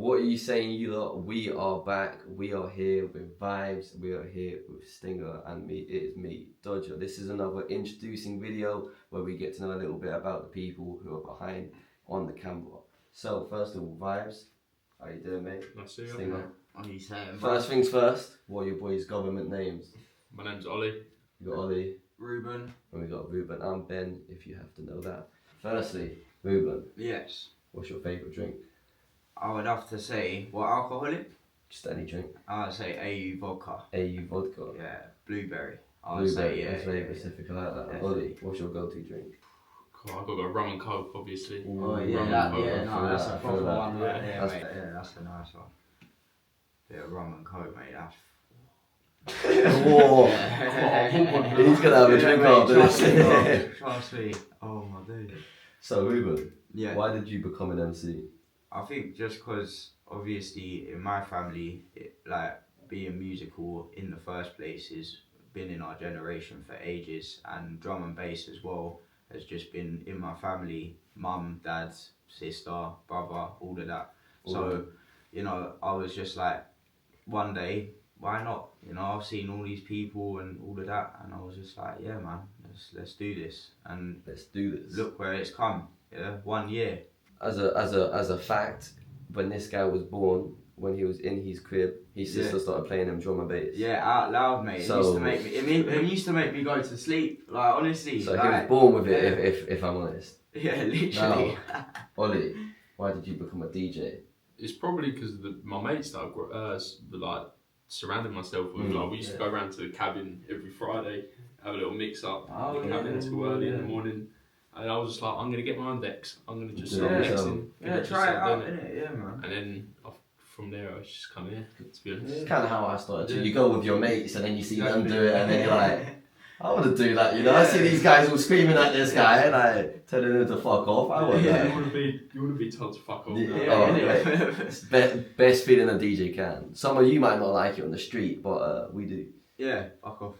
What are you saying, you lot? We are back. We are here with Vibes. We are here with Stinga and me. It is me, Dodger. This is another introducing video where we get to know a little bit about the people who are behind on the camera. So, first of all, Vibes, how you doing, mate? Nice to see you. Stinga. What are you saying, bro? First things first, what are your boys' government names? My name's Ollie. You got Ollie, Ruben. and we got Ruben. I'm Ben, if you have to know that. Firstly, Ruben, Yes. what's your favourite drink? I would have to say, what alcoholic? Just any drink. I would say AU vodka. AU vodka. Yeah, blueberry. I would Blueberry, say, yeah. that's very specific, I like that. Yeah. Ollie, what's your go-to drink? Cool, I've got to go rum and coke, obviously. Oh, yeah, Rum that, and yeah, coke. no, that's I a feel proper that. one right Yeah. there, That's- mate. Yeah, that's a nice one. Bit of rum and coke, mate, that's... Whoa! Yeah. He's gonna have a drink mate, after trust this. me, bro, trust me. Oh, my dude. So, Ruben, Yeah. why did you become an MC? I think just because, obviously, in my family, being musical in the first place has been in our generation for ages, and drum and bass as well has just been in my family, mum, dad, sister, brother, all of that. So, you know, I was just like, one day, why not? You know, I've seen all these people and all of that, and I was just like, yeah, man, let's do this. And Let's do this. look where it's come. Yeah, 1 year. As a fact, when this guy was born, when he was in his crib, his sister started playing him drum and bass. Yeah, out loud, mate. So- It used to make me. It used to make me go to sleep. Like honestly. So like, he was born with it, yeah. if I'm honest. Yeah, literally. Ollie, why did you become a DJ? It's probably because my mates that I surrounded myself with. Like, we used to go around to the cabin every Friday, have a little mix up Oh, in the cabin yeah. until early in Yeah. the morning. And I was just like, I'm going to get my own decks. I'm going to just Yeah. start Yeah. mixing. Yeah, just try it start out, doing innit? Yeah, man. And then from there, I was just kind of, to be honest. It's kind of how I started too. Yeah. You go with your mates and then you see them Exactly. do it and then you're like, I want to do that, you know. I see these guys all screaming at this guy and like telling him to fuck off. I want You that. want to be told to fuck off. Yeah. now. Oh, yeah. It's best feeling a DJ can. Some of you might not like it on the street, but we do. Yeah, fuck off.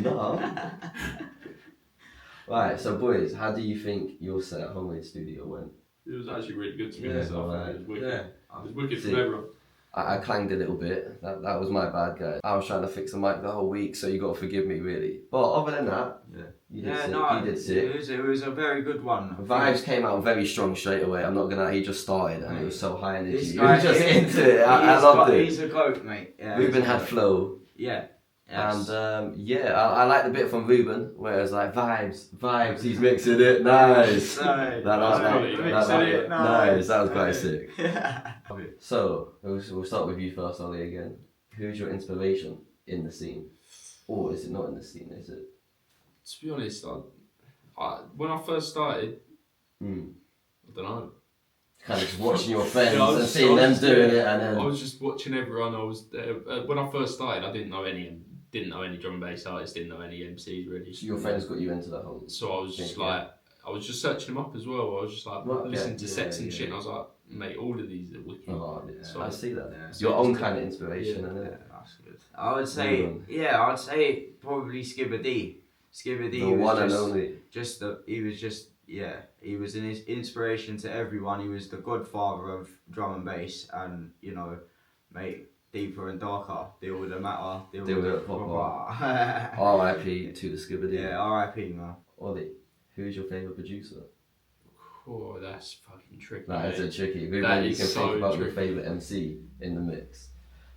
No. Right, so boys, how do you think your set at Homemade Studio went? It was actually really good to be Yeah, honest. I thought alright. it was wicked. Yeah. It was wicked See. from everyone. I clanged a little bit. That was my bad, guys. I was trying to fix the mic the whole week, so you got to forgive me, really. But other than that, Yeah. you did Yeah, sick. no, You did sick. it was a very good one. Vibes came out very strong straight away. I'm not gonna. He just started and it was so high energy. This He guy was just is- into it. I loved it. He's a goat, mate. Yeah, Ruben he's a had goat. flow, Yeah. Yes. and I like the bit from Ruben where it's like vibes. He's mixing it nice. Nice. That was quite sick. Yeah. So we'll start with you first, Ollie. Again, who's your inspiration in the scene, or is it not in the scene? Is it? To be honest, when I first started, I don't know. Kind of just watching your friends Yeah, I was and just- seeing I was them just- doing it, and then I was just watching everyone. I was when I first started. I didn't know any drum and bass artists. Didn't know any MCs really. so your friends got you into the whole. So I was just Yeah. like, I was just searching them up as well. I was just like Right, okay. listening to Yeah, sets and yeah. shit. And I was like, mate, all of these are wicked. Oh, yeah. So I see that. Yeah. Your own kind of inspiration, Yeah. isn't Yeah, it? that's good. I would say, I'd say probably Skibber D. Skibber D The was one and just, only. he was an inspiration to everyone. He was the godfather of drum and bass, and you know, mate, deeper and darker, deal with the matter, deal with the proper. proper. R.I.P. to the Skibber D. Yeah, R.I.P. man. Ollie, who's your favourite producer? Oh, that's fucking tricky. That is mate. a tricky. Maybe That you is can so think about your tricky. favourite MC in the mix.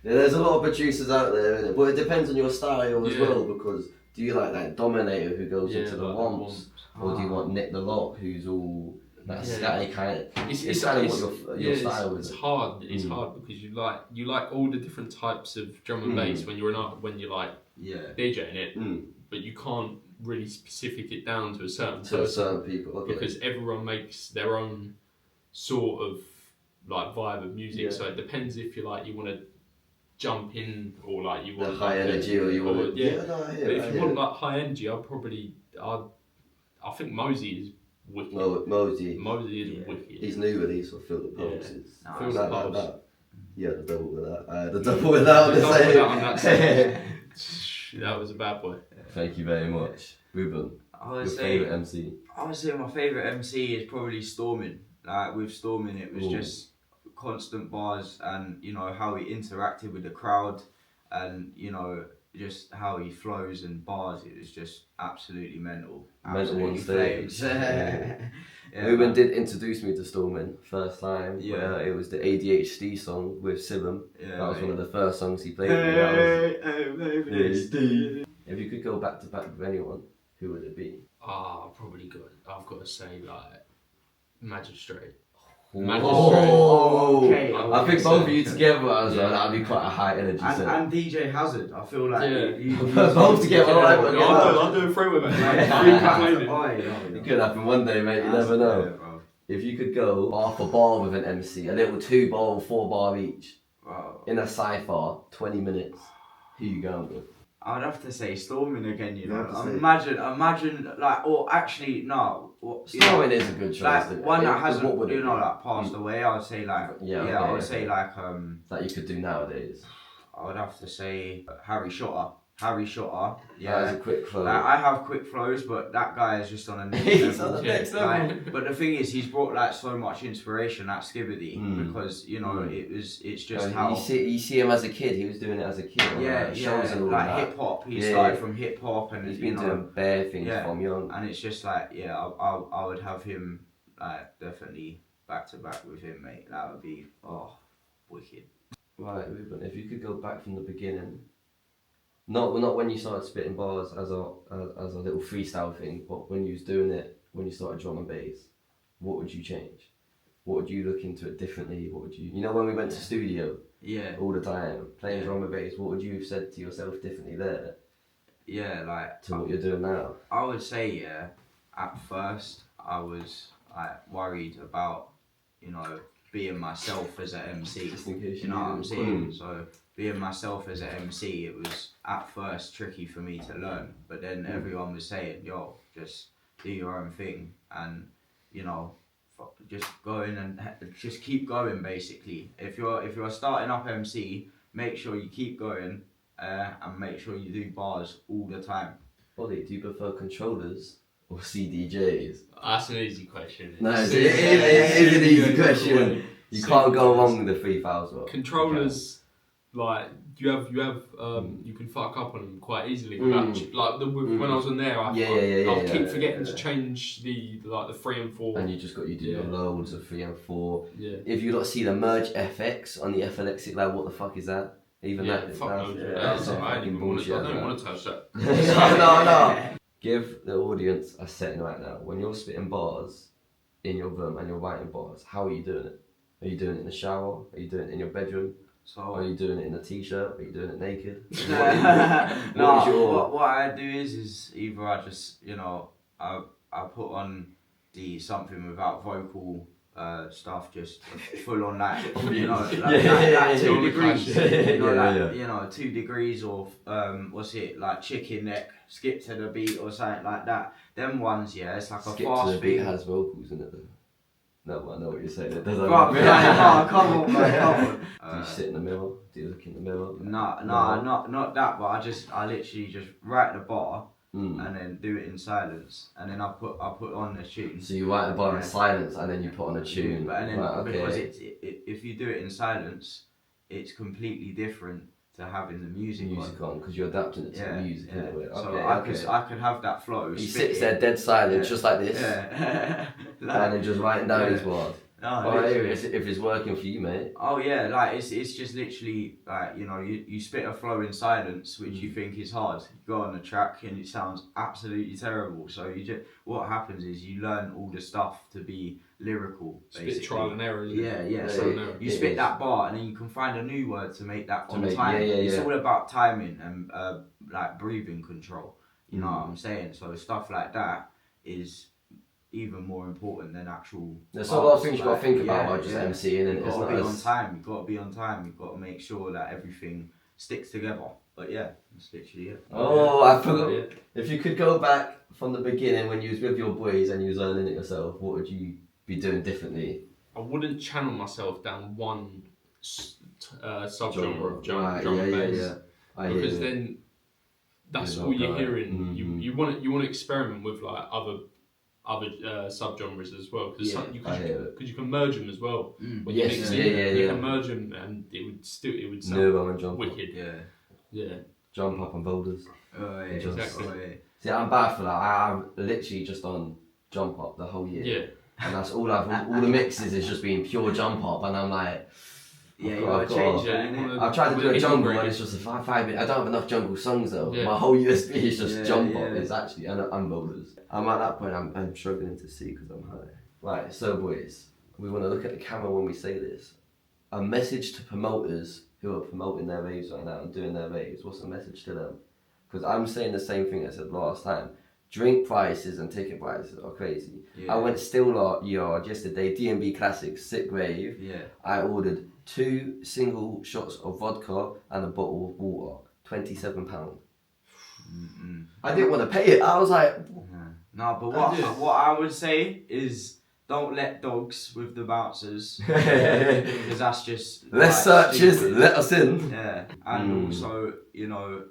Yeah, there's a lot of producers out there, innit? But it depends on your style as Yeah. well, because do you like that Dominator who goes into the like womps? Or do you want Nick the Lock who's all that Yeah. scatty kind of... It's kind of what your style it's is. hard. It's hard because you like all the different types of drum and bass when you're like Yeah. DJing it, Mm. but you can't really specific it down to a certain To person certain people, okay. because everyone makes their own sort of like vibe of music. Yeah. So it depends if you want to jump in or like you The want high energy or you want to... yeah. no, I hear But it, if I you hear want it. like high energy, I think Mosey is wicked. Mosey, Mosey is Yeah. wicked. his new release for Feel the Pulse Yeah. is... No, Feel that, the that, Pulse. that. Yeah, the double with that. The double with that on The the double with that on that same. That was a bad boy. Thank you very much. Ruben, I your would say, favourite MC? my favourite MC is probably Stormin. Like with Stormin, it was Ooh. just constant bars, and you know how he interacted with the crowd, and you know just how he flows and bars. It was just absolutely mental. Mental on Absolutely stage. flames. Yeah, Ruben man. did introduce me to Stormin first time. Yeah. Where it was the ADHD song with Sibum. Yeah, That was mate. one of the first songs he played. That was, Hey, ADHD. If you could go back to back with anyone, who would it be? I've got to say like Magistrate. Oh, okay. I think both of you together, I was like, that'd be quite a high energy set. And DJ Hazard, I feel like Both together, alright, but I'm doing free with it. It could happen one day, mate. You never know. If you could go bar for bar with an MC, a little 2-bar or 4-bar each, in a cypher, 20 minutes, who you going with? I would have to say Storming again, you know. Imagine, like, or actually, no. Storming is a good choice. Like, one that hasn't, you know, like, passed away, I would say, like, I would say, like, that you could do nowadays. I would have to say Harry Shotter. Yeah. That is a quick flow. Like, I have quick flows, but that guy is just on a next He's level. on the next level. Like, but the thing is, he's brought like so much inspiration at Skibbity because you know it's just how you see him as a kid. He was doing it as a kid. Shows and all like that. hip hop. He started from hip hop, and he's been doing bare things from young. And it's just like I would have him like definitely back to back with him, mate. That would be wicked. Right, Ruben. If you could go back from the beginning. Not when you started spitting bars as a little freestyle thing, but when you was doing it, when you started drum and bass, what would you change? What would you look into it differently? What would you know when we went to studio all the time, playing drum and bass, what would you have said to yourself differently there? Yeah, like to what you're doing now? I would say at first I was like worried about, you know, being myself as an MC. Just in case you know what I'm saying? So being myself as an MC, it was at first tricky for me to learn. But then everyone was saying, yo, just do your own thing and, you know, just go in and just keep going basically. If you're starting up MC, make sure you keep going and make sure you do bars all the time. Ollie, do you prefer controllers or CDJs? That's an easy question. No, it is an easy question. You can't go wrong with the 3000. Controllers, like you can fuck up on them quite easily. When I was on there, I'll keep forgetting to change the 3 and 4. And you do your loads of 3 and 4. Yeah. If you not see the merge FX on the FLX, like what the fuck is that? Even that. That's I don't want to touch that. No. Give the audience a setting right now. When you're spitting bars in your room and you're writing bars, how are you doing it? Are you doing it in the shower? Are you doing it in your bedroom? Are you doing it in a t-shirt? Are you doing it naked? What I do is either I just, you know, I put on the something without vocal stuff, just full on like, you know, like 2 degrees, you know, 2 degrees or like chicken neck, skip to the beat or something like that. Them ones, it's like skip a fast to the beat beat. has vocals in it though. No, I know what you're saying. It doesn't. Come on, man. Do you sit in the mirror? Do you look in the mirror? No, not that. But I literally just write the bar and then do it in silence, and then I put on the tune. So you write the bar in silence, and then you put on a tune. But because if you do it in silence, it's completely different to having the music on, because you're adapting it to the music anyway. So I could have that flow. He sits there dead silent, just like this, and then just writing down his bars. If it's working for you, mate. Oh yeah, like it's just literally like, you know, you spit a flow in silence, which you think is hard. You go on the track and it sounds absolutely terrible. So what happens is you learn all the stuff to be lyrical. Basically. Spit trial and error. So you spit that bar and then you can find a new word to make that on time. It's all about timing and like breathing control. You know what I'm saying? So stuff like that is even more important than actual. There's a lot of things you've got to think about while just MCing, and you've got to be on time. You've got to be on time. You've got to make sure that everything sticks together. But that's literally it. I forgot. If you could go back from the beginning when you was with your boys and you was learning it yourself, what would you be doing differently? I wouldn't channel myself down one subgenre of drum and bass, because then that's all you're hearing. You want to experiment with like other other subgenres as well, because Yeah, you can merge them as well. When you Yes, mix yeah, it, you yeah. can merge them, and it would sound Neuro and jump wicked. Yeah. Yeah. Jump up and boulders. Oh, yeah, Just- Exactly. oh, yeah. See, I'm bad for that. I'm literally just on jump up the whole year. Yeah. And that's all all the mixes is just being pure jump up, and I'm like, Yeah, you I've gotta got- change that, innit? I've tried to do a With jungle English. and it's just a 5 minute. I don't have enough jungle songs though. Yeah. My whole USB is just Yeah, jump yeah. up. It's actually and boulders. I'm at that point. I'm struggling to see because I'm high. Right, so boys, we want to look at the camera when we say this. A message to promoters who are promoting their raves right now and doing their raves. What's the message to them? Because I'm saying the same thing I said last time. Drink prices and ticket prices are crazy. Yeah. I went Still Yard yesterday, D&B Classics, sick rave. Yeah. I ordered 2 single shots of vodka and a bottle of water, £27. Mm-mm. I didn't want to pay it. I was like, No, but Yeah. what I would say is don't let dogs with the bouncers because that's just less like, searches, stupid. let us in. Yeah, and Mm. also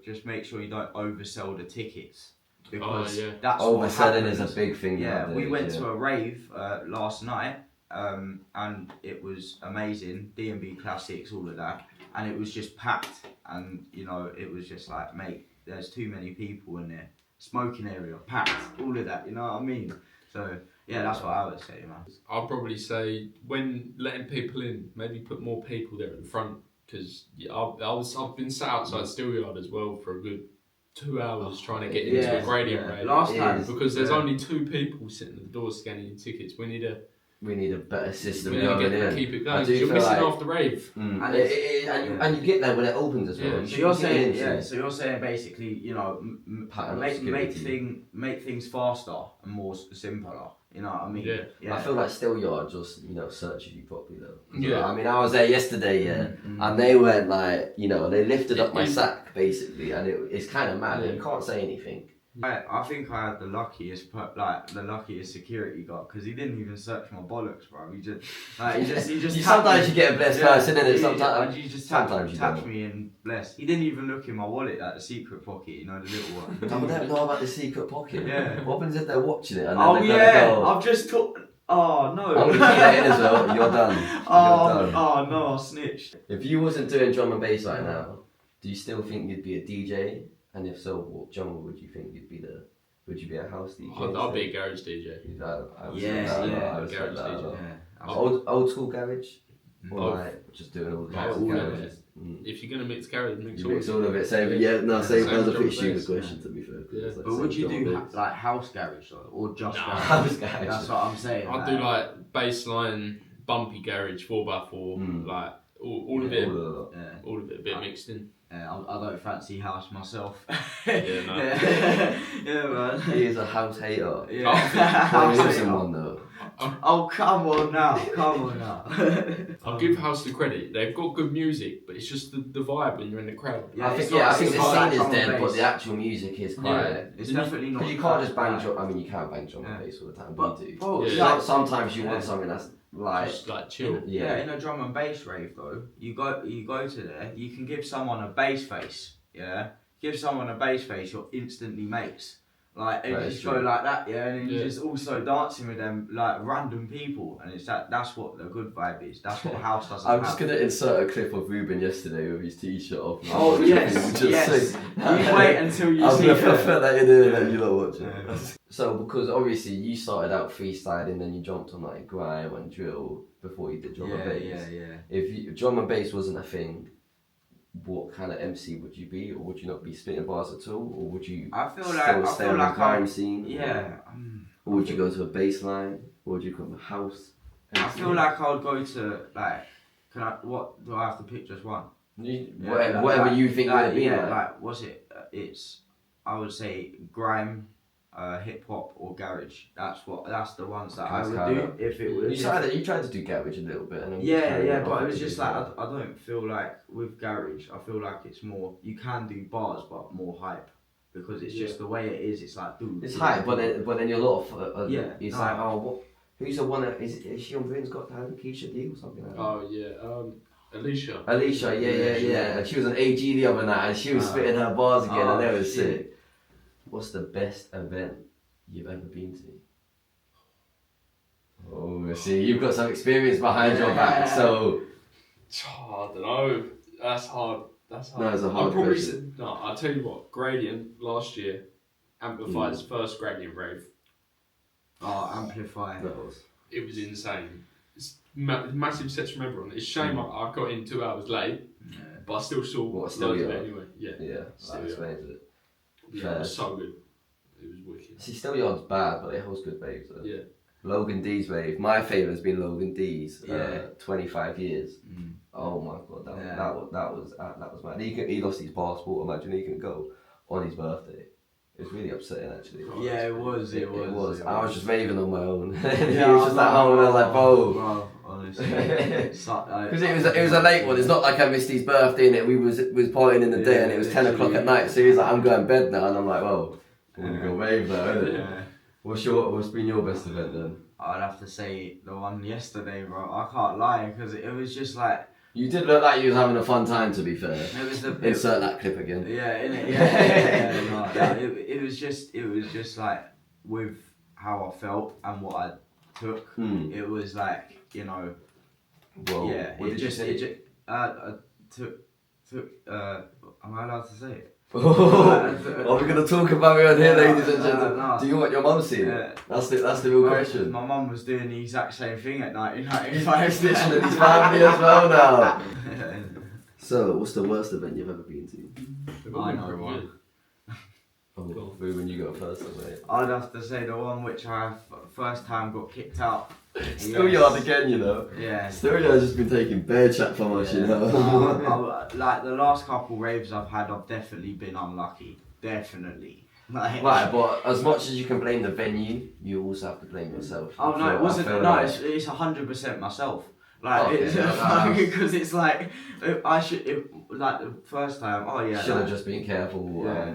just make sure you don't oversell the tickets because yeah. that's what Overselling is happens. a big thing. Yeah, we nowadays, went yeah. to a rave last night, and it was amazing. D&B Classics, all of that, and it was just packed. And it was just like, mate, there's too many people in there. Smoking area, packed, all of that. You know what I mean? So yeah, that's what I would say, man. I'll probably say when letting people in, maybe put more people there at the front, because I've been sat outside Steelyard as well for a good 2 hours trying to get into Yeah, a gradient yeah. rave. Last time, Because there's yeah. only 2 people sitting at the door scanning your tickets. We need a better system to going in. keep it I going. do 'Cause you're feel missing like- half the rave. And you get there when it opens as well. Yeah. You So should you're be getting saying, into yeah. it. So you're saying basically, Pattern of make security. things faster and more simpler. You know what I mean? Yeah. I feel like Steelyard just searches you properly though. Yeah. I mean, I was there yesterday, and they went like, they lifted up my sack basically, and it's kind of mad. Yeah. You can't say anything. I think I had the luckiest security guard because he didn't even search my bollocks, bro. He just Sometimes you get a blessed person in it. Yeah, Sometimes and you just sometimes you tapped don't. me and blessed. He didn't even look in my wallet, like the secret pocket, the little one. I don't know about the secret pocket. Yeah. What happens if they're watching it and then Oh they're yeah, gonna go, I've just took. Oh no. I'm gonna keep that in as well. You're done. You're done. Oh no, I snitched. If you wasn't doing drum and bass right now, do you still think you'd be a DJ? And if so, what genre would you think you'd be Would you be a house DJ? I'll be a garage DJ. I would Yeah, say that, yeah, I would say garage that. DJ. Yeah. Old school garage? Or Both. like just doing all the Yeah, types of all of garages? If you're gonna mix garage, mix You all mix of all it. of it. Same, Yeah. no, same. Same That was a drum pretty stupid bass. question to be fair. 'cause Yeah. it's like But same would you drum do bass. like house garage though, or just Nah. garage? House garage. That's what I'm saying. I'd do like bassline, bumpy garage, 4x4, like all of it, All of that. Yeah. all of it a bit mixed in. I don't fancy house myself. Yeah, no. yeah, man. He is a house hater. Yeah. He lives in hater. one though. Oh, come on now. I'll give House the credit. They've got good music, but it's just the vibe when you're in the crowd. Yeah, I it's think not- the it's not scene like is drum and dead, but bass. the actual music is quite. Yeah. It's definitely not. Because you can't just bang like- drum. I mean, you can't bang drum and Yeah. bass all the time, But- but you do. bro, Yeah. like- Sometimes you want Yeah. something that's like. Just like chill. Yeah, in a drum and bass rave though, you go to there, you can give someone a bass face, give someone a bass face, you're instantly mates. Like, and That you is just go true. like that, and then Yeah. you're just also dancing with them, like random people, and that's what the good vibe is. That's what house doesn't I'm have. just gonna insert a clip of Ruben yesterday with his t-shirt off. Oh yes, yes. You wait until you I'm see gonna it. put that in there and you lot watch it. Yeah. So, because obviously you started out freestyling, then you jumped on like grime and drill before you did drum and bass. Yeah. If drum and bass wasn't a thing, what kind of MC would you be, or would you not be spitting bars at all, or would you I feel still like stay on the grime scene? yeah. Or would you go to a bass line, or would you come to house? I feel like I would go to like. What do I have to pick just one? Whatever like- you think like, would be yeah, like. like what's it? I would say grime, hip hop or garage. That's the ones that I That's would kinda- do if it was. You tried to do garage a little bit, and then Yeah, but it was just like I don't feel like with garage. I feel like it's more you can do bars, but more hype because it's just the way it is. It's like dude. it's hype, but then you're a lot of Yeah, It's no. like what? Who's the one that is she on Britain's Got Talent? Keisha D or something like that. Oh yeah, Alicia. Alicia, yeah. And she was on AG the other night, and she was spitting her bars again, and that was shit. sick. What's the best event you've ever been to? Oh, see, you've got some experience behind your back, so. I don't know. That's hard. That's hard. No, it's a hard question. I'll tell you what. Gradient last year amplified his first Gradient rave. Oh, Amplify. It was insane. It's massive sets from everyone. It's a shame I got in 2 hours late, but I still saw loads of it anyway. Yeah, that explains it. Yeah, it was so good. It was wicked. See, Still Yard's bad, but it holds good waves though. Yeah. Logan D's wave. My favourite has been Logan D's. 25 years. Oh my god, that was mad. He lost his passport. Imagine he couldn't go on his birthday. It was really upsetting actually. Yeah, it was. I was just raving on my own. He was just like, oh, and I was like, bro. Honestly, because it was a late one. It's not like I missed his birthday and we was partying in the day and it was 10 o'clock at night. So he was like, I'm going to bed now, and I'm like, well, I'm gonna go rave now, innit? Yeah. What's been your best event then? I'd have to say the one yesterday, bro. I can't lie, because it was just like. You did look like you was having a fun time, to be fair. It was Insert that clip again. Yeah, innit? Yeah. It was just like with how I felt and what I took. It was like, you know. Well, yeah. I took. Am I allowed to say it? Are we going to talk about it on here, ladies and gentlemen? No. Do you want your mum seen it? That's the real question. My mum was doing the exact same thing at 1995. Snitching his family as well now. So, what's the worst event you've ever been to? I know one. Oh, when you go first, mate. I'd have to say the one which I first time got kicked out. Still Yard again, you know. Yeah. Still Yard's just been taking bear chat from us, you know. Like the last couple raves I've had, I've definitely been unlucky. Definitely. Like, right, but as much as you can blame the venue, you also have to blame yourself. Oh no, it wasn't. No, it's 100% myself. Like because it's like like the first time. Oh yeah, should have just been careful.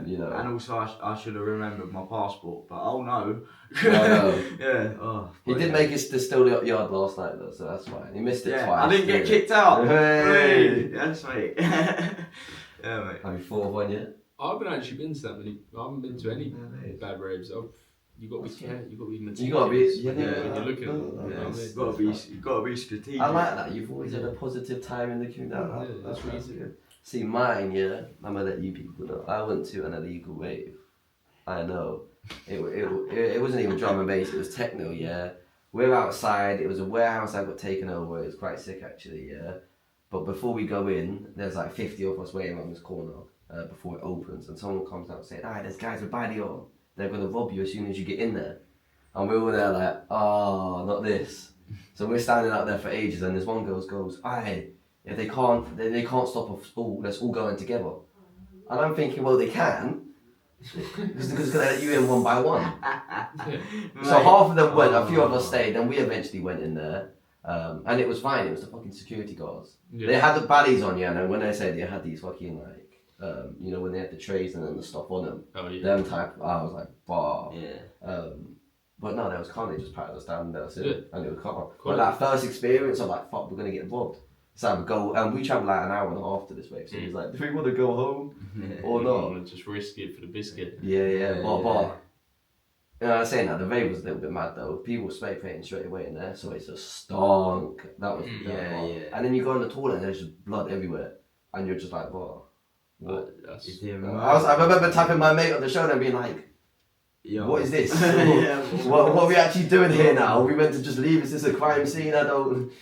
You know, and also I should have remembered my passport. But oh no. Yeah. Oh. He did make it to Still Yard last night though, so that's fine. He missed it twice. I didn't get kicked out. Hey. That's mate. Yeah, mate. Have you thought of one yet? I haven't actually been to that many. I haven't been to any bad raves. You got to be careful. You got to be meticulous. You got to be. When you're looking at it. You got to be strategic. I like that. You've always had a positive time in the community. That's really good. See, mine, I'm gonna let you people know. I went to an illegal rave. I know. It wasn't even drum and bass. It was techno. Yeah. We're outside. It was a warehouse that got taken over. It was quite sick actually. Yeah. But before we go in, there's like 50 of us waiting around this corner before it opens, and someone comes out saying, there's guys with body on. They're going to rob you as soon as you get in there. And we're all there like, not this. So we're standing out there for ages, and this one girl goes, if they can't stop us all, let's all go in together. And I'm thinking, well, they can. Because they're going to let you in one by one. So half of them went, a few of us stayed, and we eventually went in there. And it was fine, it was the fucking security guards. Yeah. They had the baddies on, yeah, and when they said they had these fucking like, you know, when they had the trays and then the stuff on them, them type, I was like, bah. Yeah. But no, there was calm, they just patted us down and that was it. And it was calm. But that first experience of like, fuck, we're going to get robbed. So I would go, and we travelled like an hour and a half to this way, so he's like, do we want to go home or not? Want to just risk it for the biscuit. Yeah. But you know, I was saying that the rave was a little bit mad though. People were spray painting straight away in there, so it's just stunk. That was And then you go on the toilet and there's just blood everywhere, and you're just like, what? I remember tapping my mate on the shoulder and being like, what is this? What are we actually doing here now? Are we meant to just leave? Is this a crime scene? I don't.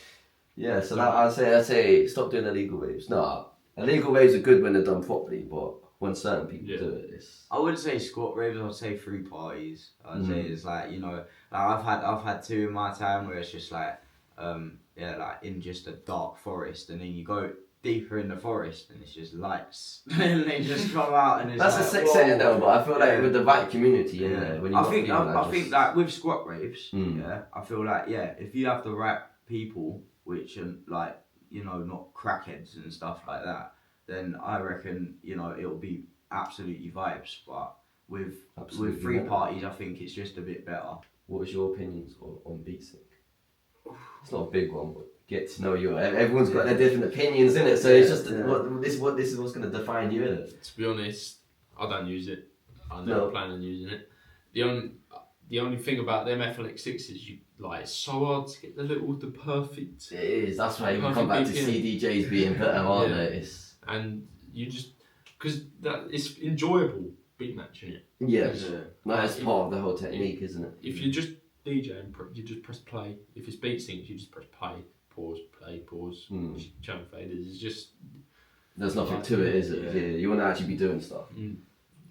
Yeah, so that I'd say stop doing illegal raves. No, illegal raves are good when they're done properly, but when certain people do it, it's. I wouldn't say squat raves. I'd say free parties. I'd say it's like, you know, like I've had two in my time where it's just like like in just a dark forest, and then you go deeper in the forest and it's just lights and they just come out and it's that's like, a sick setting though, but I feel like with the right community in there, when you I think like with squat raves, I feel like if you have the right people, which are like, you know, not crackheads and stuff like that, then I reckon, you know, it'll be absolutely vibes. But with free parties, I think it's just a bit better. What was your opinions on beatsync? It's not a big one, but get to know you. Everyone's got their different opinions in it, so it's just this is what's going to define you, isn't it? To be honest, I don't use it. I never plan on using it. The only thing about them FLX6s, like it's so hard to get the perfect. It is. That's why you perfect come back to BPM. CDJs being better, aren't they? And you just because that it's enjoyable beat matching it. Yes. That's part of the whole technique, isn't it? If you just DJ and you just press play. If it's beat sync, you just press play, pause, channel faders. It's just there's nothing to it, is it? Yeah. You want to actually be doing stuff.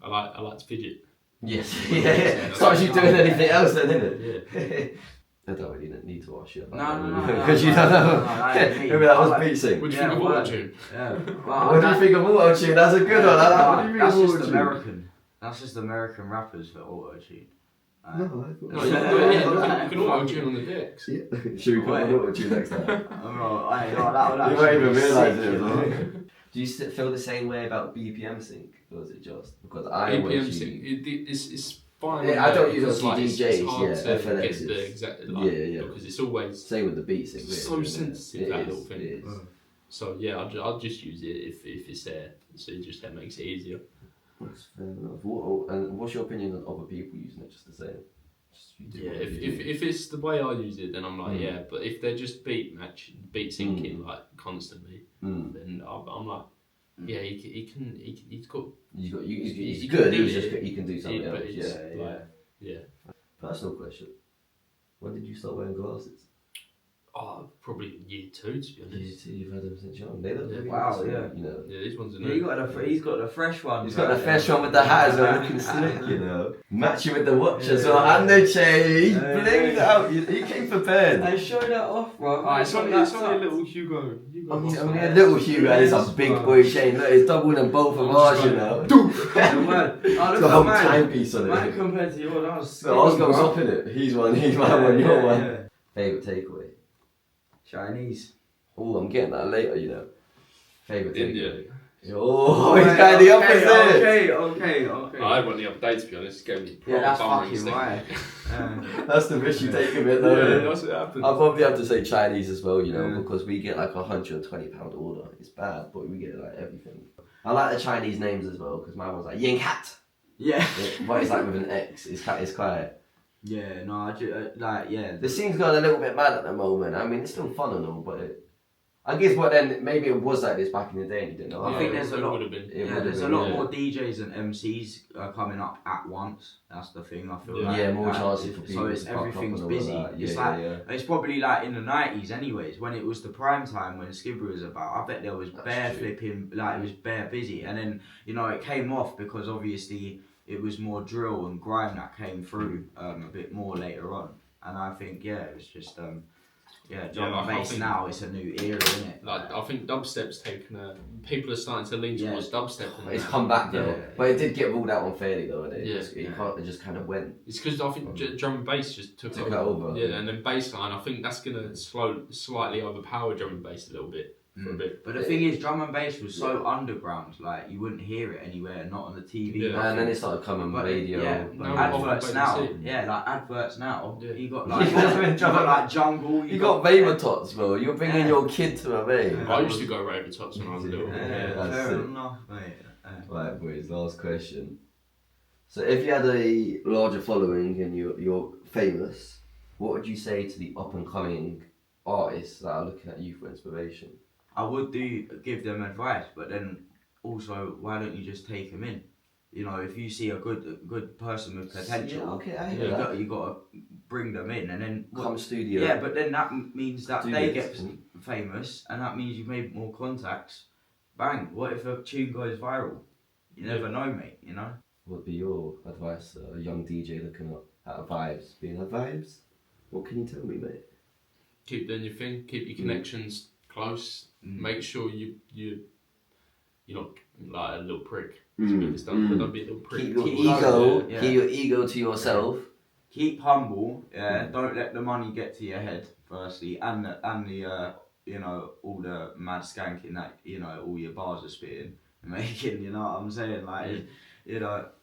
I like to fidget. Yes. Yeah. Starts you doing anything else, then, isn't it? Yeah. I don't really need to ask you about No. Because you don't know. Maybe that was beat sync. What do you think of auto-tune? Yeah. What do you think of auto-tune? That's a good one. What do you think That's of just auto-tune? American. That's just American rappers for auto-tune. No, you can auto-tune on the decks. Yeah. Should we put on auto-tune next time? You might even realise it as well. Do you feel the same way about BPM sync, or is it just because I BPM sync? It's fine. Yeah, I don't use because, it on it's DJs. hard Yeah, to FLX get the exact because it's always same with the beat sync. so sensitive that little thing. It is. So yeah, I'll just use it if it's there. So that makes it easier. That's fair enough. And what's your opinion on other people using it just the same? If it's the way I use it, then I'm like but if they're just beat syncing like constantly, then I'm like he's got he's good. He can do something else. Yeah. Personal question: when did you start wearing glasses? Oh, probably year 2 to be honest. Year 2, you've had them since young. They look really wow, nice, yeah. You know. Yeah, these ones are new. He's got the fresh one. He's got the fresh one with the hat as well, looking slick, you know. Matching with the watch as well, and the chain. He's blinged out. He came prepared. I showed that off, bro. It's only a little Hugo. Only a little Hugo, and it's a big boy chain. Look, it's double than both of ours, you know. It's got a whole timepiece on it. Man compared to yours, I was I was going up in it. He's my one, you're one. Favourite takeaway? Chinese. Oh, I'm getting that later, you know. Favourite India. takeaway? Oh, he's kind of the opposite. Okay. I had one the other day to be honest. Gave me that's fucking right. That's the risk you take a bit though. Yeah, that's what happened. I'll probably have to say Chinese as well, you know, because we get like £120 order. It's bad, but we get like everything. I like the Chinese names as well, because my one's like Ying Hat. Yeah. But it's like with an X. It's quite. Yeah, no, I just, The scene's gone a little bit mad at the moment. I mean, it's still fun and all, but I guess then maybe it was like this back in the day and you didn't know. I think there's a lot. There's a lot more DJs and MCs coming up at once. That's the thing. I feel like. Yeah, more chances for people. So it's everything's busy. That. It's probably like in the 90s, anyways, when it was the prime time when Skibber was about. I bet there was flipping, like it was bare busy, and then it came off because obviously it was more drill and grime that came through a bit more later on, and I think it was just drum and bass now. It's a new era, isn't it? Like I think dubstep's taken people are starting to lean towards dubstep. It's come back though, but it did get ruled out unfairly though, and it just kind of went. It's because I think drum and bass just took it over. Yeah, and then bassline. I think that's gonna slightly overpower drum and bass a little bit. For a bit. But the thing is, drum and bass was so underground, like you wouldn't hear it anywhere, not on the TV. Yeah. And then it started coming on radio. Adverts now. Like adverts now. Yeah. You got like jungle. You got Vibez tots, bro. You're bringing your kid to a mate. I used to go Vibez tots when I was little. Fair enough, mate. Right, boys. Last question. So, if you had a larger following and you're famous, what would you say to the up and coming artists that are looking at you for inspiration? I would give them advice, but then also, why don't you just take them in? If you see a good person with potential, you got to bring them in, and then come studio. Yeah, but then that means that they get famous, and that means you've made more contacts. Bang! What if a tune goes viral? You never know, mate. What would be your advice, a young DJ looking at Vibez? Being at Vibez, what can you tell me, mate? Keep doing your thing. Keep your connections close. Make sure you're not like a little prick. Don't be a little prick. Keep your keep your ego to yourself. Keep humble. Don't let the money get to your head. Firstly, and the all the mad skanking that all your bars are spitting and making. You know what I'm saying? Like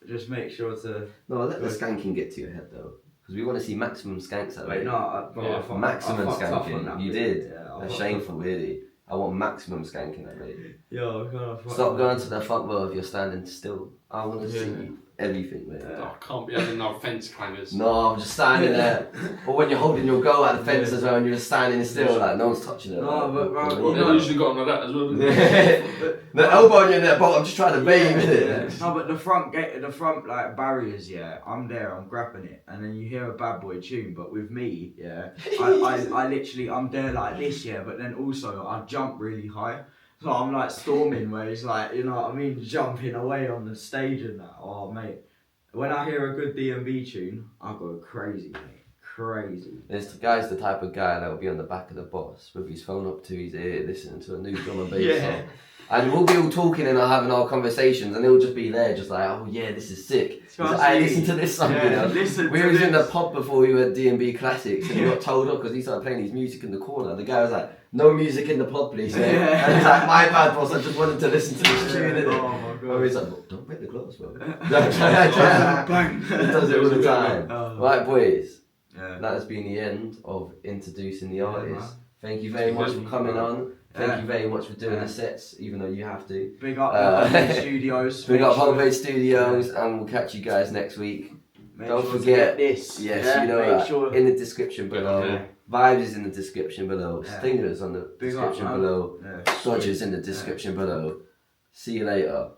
just make sure to. No, let the skanking get to your head though. Because we want to see maximum skanks at Wait, no, maximum skanking. You did. Yeah, That's shameful, really. I want maximum skanking that lady. Yo, Stop going to the front row if you're standing still. I want to see everything, mate. I can't be having no fence clangers. No, I'm just standing there. Or when you're holding your goal at the fence as well, and you're just standing still, like no one's touching it. No, but bro, You usually got on like that as well. The elbow in there, but I'm just trying to bathe in it. No, but the front like barriers, I'm there, I'm grabbing it, and then you hear a bad boy tune. But with me, I literally I'm there like this, but then also I jump really high. So I'm like storming where it's like, you know what I mean, jumping away on the stage and that. Oh mate, when I hear a good D&B tune, I go crazy, mate. Crazy. This guy's the type of guy that will be on the back of the bus with his phone up to his ear listening to a new drum and bass song. And we'll be all talking and having our conversations, and he'll just be there, just like, oh yeah, this is sick. I listen to this song, you know. We was in the pub before we were D&B Classics, and he got told off because he started playing his music in the corner. The guy was like, no music in the pub, please. And he's like, my bad, boss. I just wanted to listen to this tune. Oh my god. And he's like, well, don't break the glass, bro. Bang. He does it all the time. Right, boys. That has been the end of introducing the artist. Thank you very much for coming on. Thank you very much for doing the sets, even though you have to. Big up Vibez Studios. Big up Vibez Studios, and we'll catch you guys next week. Don't forget this. Yes, you know that. In the description below. Vibes is in the description below. Stinga's on the description below. Dodgers in the description below. See you later.